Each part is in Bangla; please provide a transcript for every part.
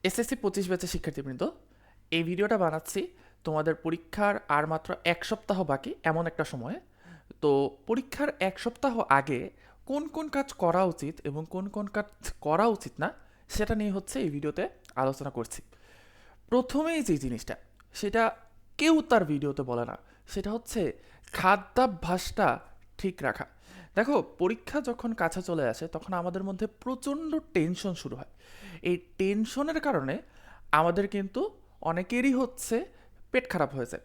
এসএসসি 25 ব্যাচের শিক্ষার্থীবৃন্দ, এই ভিডিওটা বানাচ্ছি তোমাদের পরীক্ষার আর মাত্র 1 সপ্তাহ বাকি এমন একটা সময়ে। তো পরীক্ষার 1 সপ্তাহ আগে কোন কোন কাজ করা উচিত এবং কোন কোন কাজ করা উচিত না সেটা নিয়ে হচ্ছে এই ভিডিওতে আলোচনা করছি। প্রথমেই যে জিনিসটা সেটা কেউ তার ভিডিওতে বলে না, সেটা হচ্ছে খাদ্যাভ্যাসটা ঠিক রাখা। দেখো, পরীক্ষা যখন কাছে চলে আসে তখন আমাদের মধ্যে প্রচণ্ড টেনশন শুরু হয়। এই টেনশনের কারণে আমাদের কিন্তু অনেকেরই হচ্ছে পেট খারাপ হয়ে যায়।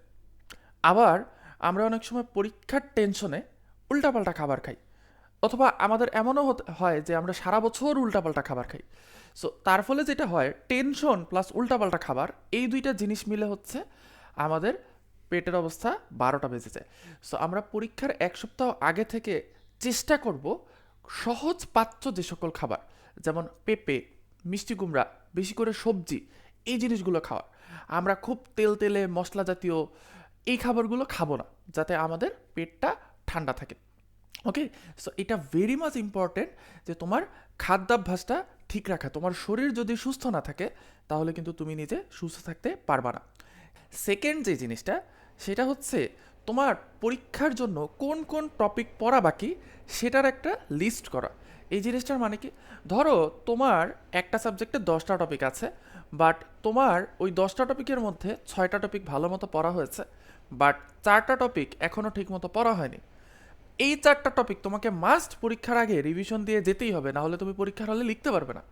আবার আমরা অনেক সময় পরীক্ষার টেনশনে উল্টাপাল্টা খাবার খাই, অথবা আমাদের এমনও হয় যে আমরা সারা বছর উল্টাপাল্টা খাবার খাই। সো তার ফলে যেটা হয়, টেনশন প্লাস উল্টাপাল্টা খাবার, এই দুইটা জিনিস মিলে হচ্ছে আমাদের পেটের অবস্থা 12টা বেজে যায়। সো আমরা পরীক্ষার 1 সপ্তাহ আগে থেকে চেষ্টা করব সহজ পাচ্য যে সকল খাবার, যেমন পেঁপে, মিষ্টি কুমড়া, বেশি করে সবজি, এই জিনিসগুলো খাওয়ার। আমরা খুব তেল তেলে মশলা জাতীয় এই খাবারগুলো খাবো না, যাতে আমাদের পেটটা ঠান্ডা থাকে। ওকে, সো এটা ভেরি মাচ ইম্পর্টেন্ট যে তোমার খাদ্যাভ্যাসটা ঠিক রাখা। তোমার শরীর যদি সুস্থ না থাকে তাহলে কিন্তু তুমি নিজে সুস্থ থাকতে পারবা না। সেকেন্ড যে জিনিসটা সেটা হচ্ছে তোমার পরীক্ষার জন্য কোন কোন টপিক পড়া বাকি সেটার একটা লিস্ট করা। এই জিনিসটার মানে কি, ধরো তোমার একটা সাবজেক্টে 10টা টপিক আছে, বাট তোমার ওই 10টা টপিকের মধ্যে 6টা টপিক ভালো মতো পড়া হয়েছে, বাট 4টা টপিক এখনও ঠিক মতো পড়া হয়নি। এই 4টা টপিক তোমাকে মাস্ট পরীক্ষার আগে রিভিশন দিয়ে যেতেই হবে, না হলে তুমি পরীক্ষার হলে লিখতে পারবে না।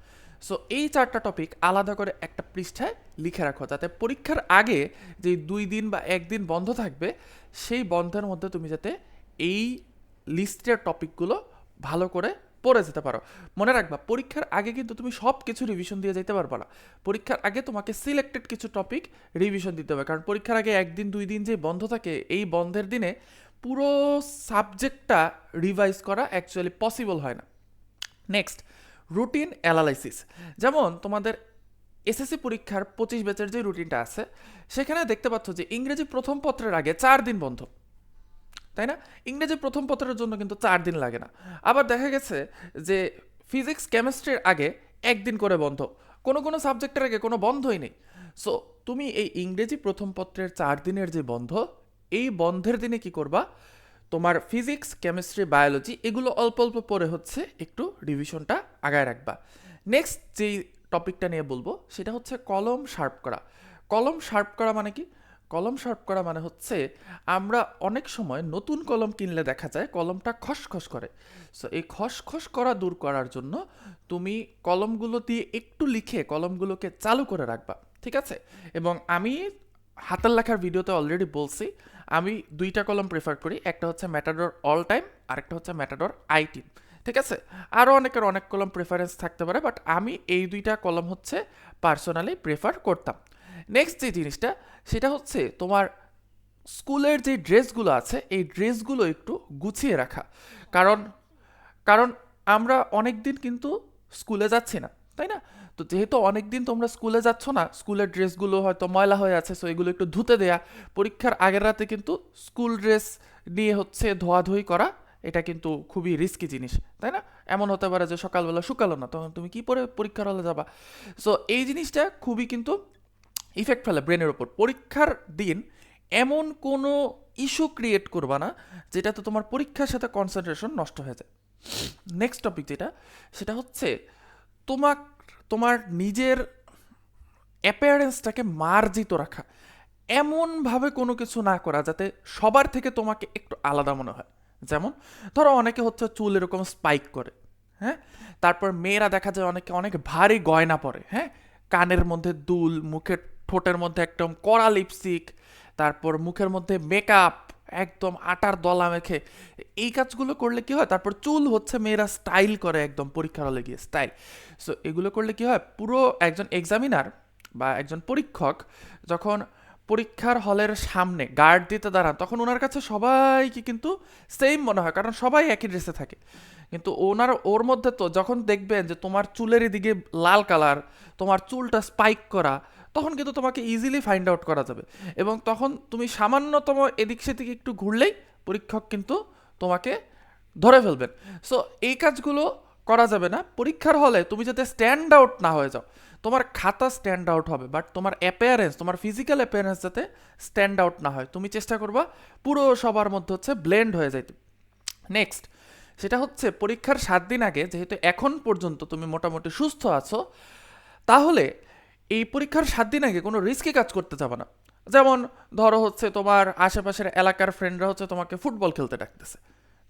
সো এই 4টা টপিক আলাদা করে একটা পৃষ্ঠায় লিখে রাখো, যাতে পরীক্ষার আগে যে 2 দিন বা 1 দিন বন্ধ থাকবে সেই বন্ধের মধ্যে তুমি যাতে এই লিস্টের টপিকগুলো ভালো করে পড়ে যেতে পারো। মনে রাখবা, পরীক্ষার আগে কিন্তু তুমি সব কিছু রিভিশন দিয়ে যেতে পারবে না। পরীক্ষার আগে তোমাকে সিলেক্টেড কিছু টপিক রিভিশন দিতে হবে, কারণ পরীক্ষার আগে 1 দিন 2 দিন যে বন্ধ থাকে, এই বন্ধের দিনে পুরো সাবজেক্টটা রিভাইজ করা অ্যাকচুয়ালি পসিবল হয় না। Next, routine analysis. যেমন তোমাদের এসএসসি পরীক্ষার 25 ব্যাচের যে রুটিনটা আছে, সেখানে দেখতে পাচ্ছ যে ইংরেজি প্রথম পত্রের আগে 4 দিন বন্ধ, তাই না? ইংরেজি প্রথম পত্রের জন্য কিন্তু 4 দিন লাগে না। আবার দেখা গেছে যে ফিজিক্স কেমিস্ট্রির আগে 1 দিন করে বন্ধ, কোনো কোনো সাবজেক্টের আগে কোনো বন্ধই নেই। সো তুমি এই ইংরেজি প্রথম পত্রের 4 দিনের যে বন্ধ, এই বন্ধের দিনে কি করবা, তোমার ফিজিক্স কেমিস্ট্রি বায়োলজি এগুলো অল্প অল্প পড়ে হচ্ছে একটু রিভিশনটা আগায় রাখবা। নেক্সট যেই টপিকটা নিয়ে বলবো সেটা হচ্ছে কলম শার্প করা। কলম শার্প করা মানে কি? কলম শার্প করা মানে হচ্ছে, আমরা অনেক সময় নতুন কলম কিনলে দেখা যায় কলমটা খসখস করে। সো এই খসখস করা দূর করার জন্য তুমি কলমগুলো দিয়ে একটু লিখে কলমগুলোকে চালু করে রাখবা, ঠিক আছে? এবং আমি হাতের লেখার ভিডিওতে অলরেডি বলছি, আমি 2টা কলম প্রেফার করি, একটা হচ্ছে ম্যাটাডোর অল টাইম আর একটা হচ্ছে ম্যাটাডোর আই10, ঠিক আছে? আরও অনেকের অনেক কলম প্রেফারেন্স থাকতে পারে, বাট আমি এই 2টা কলম হচ্ছে পার্সোনালি প্রেফার করতাম। নেক্সট যে জিনিসটা সেটা হচ্ছে তোমার স্কুলের যে ড্রেসগুলো আছে এই ড্রেসগুলো একটু গুছিয়ে রাখা। কারণ কারণ আমরা অনেক দিন কিন্তু স্কুলে যাচ্ছি না, তাই না? তো যেহেতু অনেক দিন তোমরা স্কুলে যাচ্ছ না, স্কুলের ড্রেসগুলো হয়তো ময়লা হয়ে আছে, সো এগুলো একটু ধুতে দেয়া। পরীক্ষার আগের রাতে কিন্তু স্কুল ড্রেস নিয়ে হচ্ছে ধোয়াধুয়ি করা, এটা কিন্তু খুবই রিস্কি জিনিস, তাই না? এমন হতে পারে যে সকালবেলা শুকালো না, তখন তুমি কি পরে পরীক্ষার হলে যাবা? সো এই জিনিসটা খুবই কিন্তু ইফেক্ট ফেলে ব্রেনের ওপর। পরীক্ষার দিন এমন কোনো ইস্যু ক্রিয়েট করবা না যেটাতে তোমার পরীক্ষার সাথে কনসেন্ট্রেশন নষ্ট হয়ে যায়। নেক্সট টপিক যেটা সেটা হচ্ছে তোমার তোমার নিজের অ্যাপিয়ারেন্সটাকে মার্জিত রাখা। এমনভাবে কোনো কিছু না করা যাতে সবার থেকে তোমাকে একটু আলাদা মনে হয়। যেমন ধরো অনেকে হচ্ছে চুল এরকম স্পাইক করে, হ্যাঁ? তারপর মেয়েরা দেখা যায় অনেকে অনেক ভারী গয়না পরে, হ্যাঁ? কানের মধ্যে দুল, মুখের ঠোঁটের মধ্যে একদম কড়া লিপস্টিক, তারপর মুখের মধ্যে মেকআপ, একদম আটার দলা মেখে। এই কাজগুলো করলে কি হয়, তারপর চুল হচ্ছে মেয়েরা স্টাইল করে একদম পরীক্ষার হলে গিয়ে স্টাইল। সো এগুলো করলে কি হয়, পুরো একজন এক্সামিনার বা একজন পরীক্ষক যখন পরীক্ষার হলের সামনে গার্ড দিতে দাঁড়ান, তখন ওনার কাছে সবাইকে কিন্তু সেম মনে হয়, কারণ সবাই একই ড্রেসে থাকে। কিন্তু ওর মধ্যে তো যখন দেখবেন যে তোমার চুলের এদিকে লাল কালার, তোমার চুলটা স্পাইক করা, তখন কিন্তু তোমাকে ইজিলি ফাইন্ড আউট করা যাবে। এবং তখন তুমি সামান্যতম এদিক সেদিক একটু ঘুরলেই পরীক্ষক কিন্তু তোমাকে ধরে ফেলবেন। সো এই কাজগুলো করা যাবে না। পরীক্ষার হলে তুমি যাতে স্ট্যান্ড আউট না হয়ে যাও, তোমার খাতা স্ট্যান্ড আউট হবে, বাট তোমার অ্যাপিয়ারেন্স, তোমার ফিজিক্যাল অ্যাপিয়ারেন্স যাতে স্ট্যান্ড আউট না হয়, তুমি চেষ্টা করবা পুরো সবার মধ্যে হচ্ছে ব্লেন্ড হয়ে যাইতে। নেক্সট, সেটা হচ্ছে পরীক্ষার 7 দিন আগে, যেহেতু এখন পর্যন্ত তুমি মোটামুটি সুস্থ আছো, তাহলে এই পরীক্ষার 7 দিন আগে কোনো রিস্কি কাজ করতে যাবে না। যেমন ধরো হচ্ছে তোমার আশেপাশের এলাকার ফ্রেন্ডরা হচ্ছে তোমাকে ফুটবল খেলতে ডাকতেছে,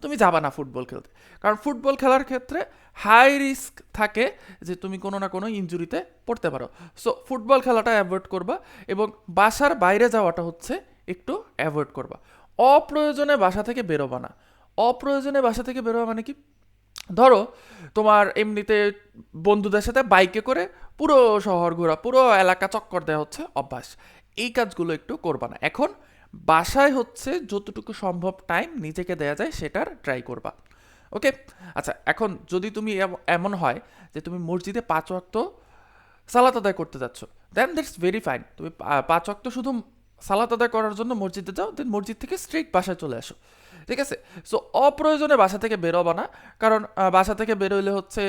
তুমি যাবা না ফুটবল খেলতে, কারণ ফুটবল খেলার ক্ষেত্রে হাই রিস্ক থাকে যে তুমি কোনো না কোনো ইনজুরিতে পড়তে পারো। সো ফুটবল খেলাটা অ্যাভয়েড করবা, এবং বাসার বাইরে যাওয়াটা হচ্ছে একটু অ্যাভয়েড করবা। অপ্রয়োজনে বাসা থেকে বেরোবা না। অপ্রয়োজনে বাসা থেকে বেরোবা মানে কি, ধরো তোমার এমনিতে বন্ধুদের সাথে বাইকে করে পুরো শহর ঘোরা, পুরো এলাকা চক্কর দেওয়া হচ্ছে অভ্যাস, এই কাজগুলো একটু করবা না। এখন বাসায় হচ্ছে যতটুকু সম্ভব টাইম নিজেকে দেয়া যায় সেটার ট্রাই করবা। ওকে, আচ্ছা, এখন যদি তুমি এমন হয় যে তুমি মসজিদে 5 ওয়াক্ত সালাত আদায় করতে যাচ্ছ, দেন দ্যাটস ভেরি ফাইন। তুমি 5 ওয়াক্ত শুধু সালাত আদায় করার জন্য মসজিদে যাও, দেন মসজিদ থেকে স্ট্রেইট বাসায় চলে আসো, ঠিক আছে? সো অপ্রয়োজনে বাসা থেকে বেরোবা না, কারণ বাসা থেকে বেরোইলে হচ্ছে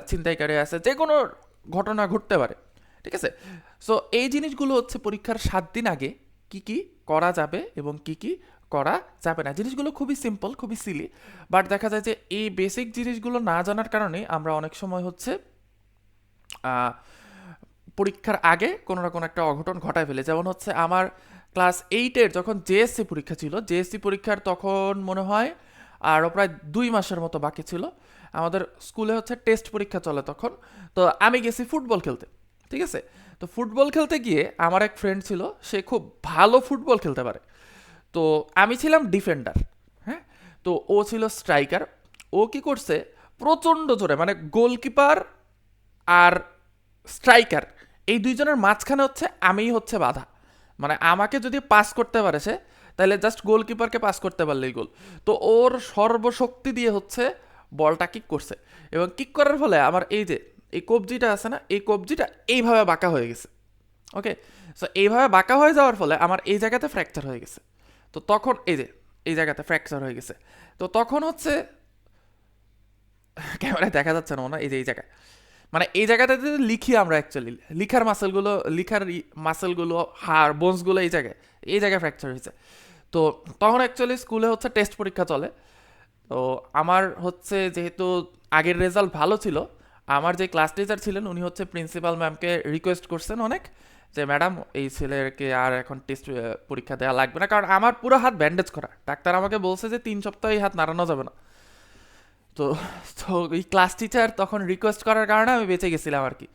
ছিনতাইকারী আছে, যে কোনো ঘটনা ঘটতে পারে, ঠিক আছে? সো এই জিনিসগুলো হচ্ছে পরীক্ষার 7 দিন আগে কি কি করা যাবে এবং কি কি করা যাবে না। জিনিসগুলো খুবই সিম্পল, খুবই সিলি, বাট দেখা যায় যে এই বেসিক জিনিসগুলো না জানার কারণে আমরা অনেক সময় হচ্ছে পরীক্ষার আগে কোনো না কোনো একটা অঘটন ঘটায় ফেলে। যেমন হচ্ছে আমার ক্লাস 8-এর যখন জেএসসি পরীক্ষা ছিল, জেএসসি পরীক্ষার তখন মনে হয় আরও প্রায় 2 মাসের মতো বাকি ছিল। আমাদের স্কুলে হচ্ছে টেস্ট পরীক্ষা চলে তখন। তো আমি গেছি ফুটবল খেলতে, ঠিক আছে? তো ফুটবল খেলতে গিয়ে আমার এক ফ্রেন্ড ছিল, সে খুব ভালো ফুটবল খেলতে পারে। তো আমি ছিলাম ডিফেন্ডার, হ্যাঁ? তো ও ছিল স্ট্রাইকার। ও কি করছে, প্রচণ্ড জোরে, মানে গোলকিপার আর স্ট্রাইকার এই দুইজনের মাঝখানে হচ্ছে আমিই হচ্ছে বাধা। মানে আমাকে যদি পাস করতে পারে সে, তাহলে জাস্ট গোলকিপারকে পাস করতে পারলেই গোল। তো ওর সর্বশক্তি দিয়ে হচ্ছে বলটা কিক করছে, এবং কিক করার ফলে আমার এই যে এই কবজিটা আছে না, এই কবজিটা এইভাবে বাঁকা হয়ে গেছে। ওকে, সো এইভাবে বাঁকা হয়ে যাওয়ার ফলে আমার এই জায়গাতে ফ্র্যাকচার হয়ে গেছে। তো তখন এই যে এই জায়গাতে ফ্র্যাকচার হয়ে গেছে। তো তখন হচ্ছে ক্যামেরায় দেখা যাচ্ছে না, না এই যে এই জায়গায়, মানে এই জায়গাটাতে লিখি আমরা অ্যাকচুয়ালি, লিখার মাসেলগুলো, হাড় বোনসগুলো এই জায়গায় ফ্র্যাকচার হয়েছে। তো তখন অ্যাকচুয়ালি স্কুলে হচ্ছে টেস্ট পরীক্ষা চলে। তো আমার হচ্ছে যেহেতু আগের রেজাল্ট ভালো ছিল, আমার যে ক্লাস টিচার ছিলেন উনি হচ্ছে প্রিন্সিপাল ম্যামকে রিকোয়েস্ট করছেন অনেক, যে ম্যাডাম এই ছেলেকে আর এখন টেস্ট পরীক্ষা দেওয়া লাগবে না, কারণ আমার পুরো হাত ব্যান্ডেজ করা। ডাক্তার আমাকে বলছে যে 3 সপ্তাহ এই হাত নাড়ানো যাবে না। তো তো এই ক্লাস টিচার তখন রিকোয়েস্ট করার কারণে আমি বেঁচে গেছিলাম আর কি।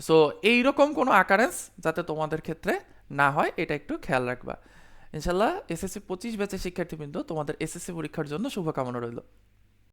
সো এইরকম কোনো আকারেন্স যাতে তোমাদের ক্ষেত্রে না হয়, এটা একটু খেয়াল রাখবা। ইনশাল্লাহ এসএসসি 25 ব্যাচের শিক্ষার্থীবৃন্দ, তোমাদের এসএসসি পরীক্ষার জন্য শুভকামনা রইল।